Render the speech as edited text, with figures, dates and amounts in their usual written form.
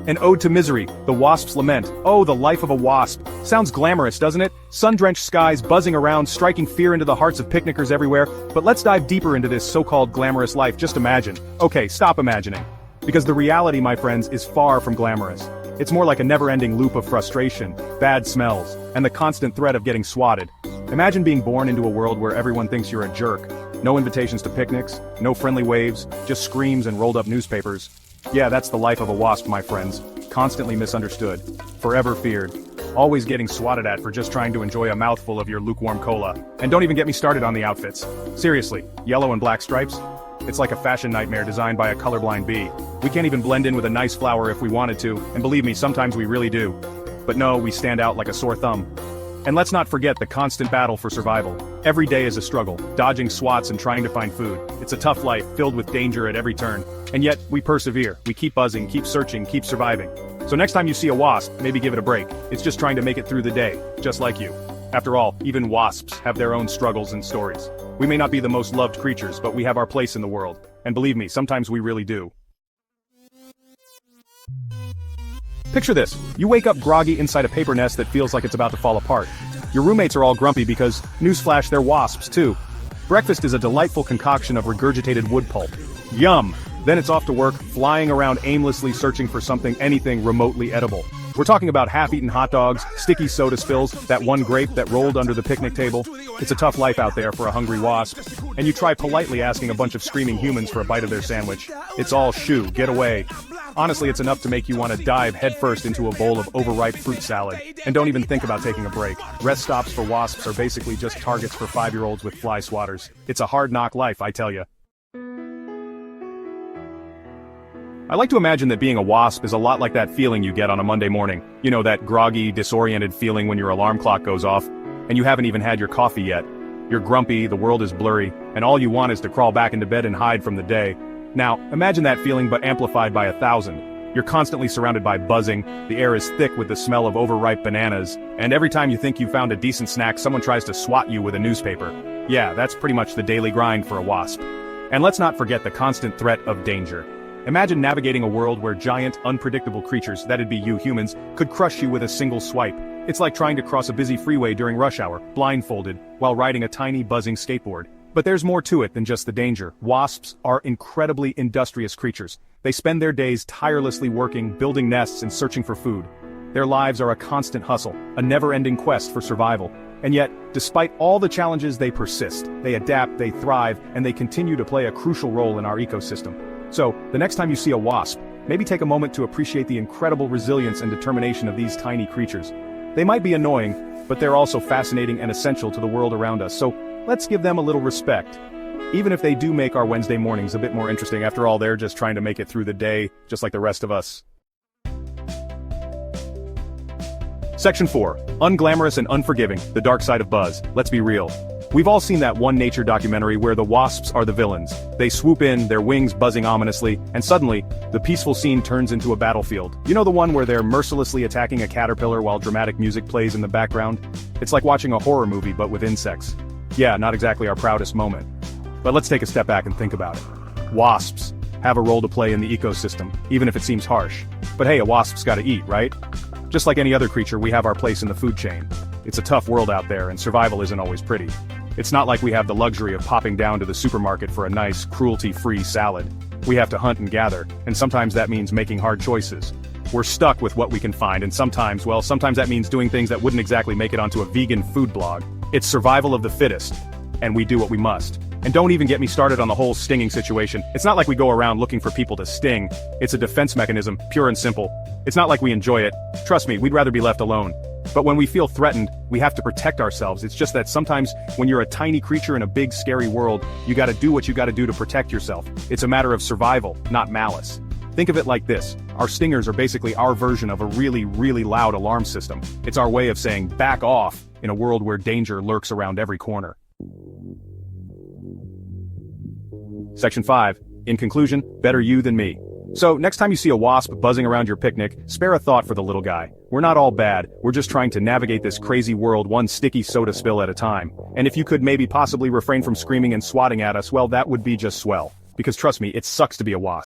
An ode to misery, the wasp's lament. Oh, the life of a wasp. Sounds glamorous, doesn't it? Sun-drenched skies buzzing around, striking fear into the hearts of picnickers everywhere. But let's dive deeper into this so-called glamorous life. Just imagine. Okay, stop imagining. Because the reality, my friends, is far from glamorous. It's more like a never-ending loop of frustration, bad smells, and the constant threat of getting swatted. Imagine being born into a world where everyone thinks you're a jerk. No invitations to picnics, no friendly waves, just screams and rolled-up newspapers. Yeah, that's the life of a wasp, my friends. Constantly misunderstood, forever feared, always getting swatted at for just trying to enjoy a mouthful of your lukewarm cola. And don't even get me started on the outfits. Seriously, yellow and black stripes? It's like a fashion nightmare designed by a colorblind bee. We can't even blend in with a nice flower if we wanted to, and believe me, sometimes we really do. But no, we stand out like a sore thumb. And let's not forget the constant battle for survival. Every day is a struggle, dodging swats and trying to find food. It's a tough life, filled with danger at every turn. And yet, we persevere, we keep buzzing, keep searching, keep surviving. So next time you see a wasp, maybe give it a break. It's just trying to make it through the day, just like you. After all, even wasps have their own struggles and stories. We may not be the most loved creatures, but we have our place in the world. And believe me, sometimes we really do. Picture this, you wake up groggy inside a paper nest that feels like it's about to fall apart. Your roommates are all grumpy because, newsflash, they're wasps too. Breakfast is a delightful concoction of regurgitated wood pulp. Yum! Then it's off to work, flying around aimlessly searching for anything remotely edible. We're talking about half-eaten hot dogs, sticky soda spills, that one grape that rolled under the picnic table. It's a tough life out there for a hungry wasp. And you try politely asking a bunch of screaming humans for a bite of their sandwich. It's all shoo, get away. Honestly, it's enough to make you want to dive headfirst into a bowl of overripe fruit salad. And don't even think about taking a break. Rest stops for wasps are basically just targets for 5-year-olds with fly swatters. It's a hard knock life, I tell you. I like to imagine that being a wasp is a lot like that feeling you get on a Monday morning. You know, that groggy, disoriented feeling when your alarm clock goes off, and you haven't even had your coffee yet. You're grumpy, the world is blurry, and all you want is to crawl back into bed and hide from the day. Now, imagine that feeling but amplified by 1,000. You're constantly surrounded by buzzing, the air is thick with the smell of overripe bananas, and every time you think you found a decent snack, someone tries to swat you with a newspaper. Yeah, that's pretty much the daily grind for a wasp. And let's not forget the constant threat of danger. Imagine navigating a world where giant, unpredictable creatures, that'd be you humans, could crush you with a single swipe. It's like trying to cross a busy freeway during rush hour, blindfolded, while riding a tiny, buzzing skateboard. But there's more to it than just the danger. Wasps are incredibly industrious creatures. They spend their days tirelessly working, building nests and searching for food. Their lives are a constant hustle, a never-ending quest for survival. And yet, despite all the challenges, they persist. They adapt, they thrive, and they continue to play a crucial role in our ecosystem. So, the next time you see a wasp, maybe take a moment to appreciate the incredible resilience and determination of these tiny creatures. They might be annoying, but they're also fascinating and essential to the world around us, so let's give them a little respect. Even if they do make our Wednesday mornings a bit more interesting, after all, they're just trying to make it through the day, just like the rest of us. Section 4. Unglamorous and unforgiving, the dark side of buzz. Let's be real. We've all seen that one nature documentary where the wasps are the villains. They swoop in, their wings buzzing ominously, and suddenly, the peaceful scene turns into a battlefield. You know, the one where they're mercilessly attacking a caterpillar while dramatic music plays in the background? It's like watching a horror movie but with insects. Yeah, not exactly our proudest moment. But let's take a step back and think about it. Wasps have a role to play in the ecosystem, even if it seems harsh. But hey, a wasp's gotta eat, right? Just like any other creature, we have our place in the food chain. It's a tough world out there, and survival isn't always pretty. It's not like we have the luxury of popping down to the supermarket for a nice, cruelty-free salad. We have to hunt and gather, and sometimes that means making hard choices. We're stuck with what we can find, and sometimes that means doing things that wouldn't exactly make it onto a vegan food blog. It's survival of the fittest, and we do what we must. And don't even get me started on the whole stinging situation. It's not like we go around looking for people to sting. It's a defense mechanism, pure and simple. It's not like we enjoy it. Trust me, we'd rather be left alone. But when we feel threatened, we have to protect ourselves. It's just that sometimes, when you're a tiny creature in a big, scary world, you gotta do what you gotta do to protect yourself. It's a matter of survival, not malice. Think of it like this. Our stingers are basically our version of a really, really loud alarm system. It's our way of saying, back off, in a world where danger lurks around every corner. Section 5. In conclusion, better you than me. So, next time you see a wasp buzzing around your picnic, spare a thought for the little guy. We're not all bad, we're just trying to navigate this crazy world one sticky soda spill at a time. And if you could maybe possibly refrain from screaming and swatting at us, well, that would be just swell. Because trust me, it sucks to be a wasp.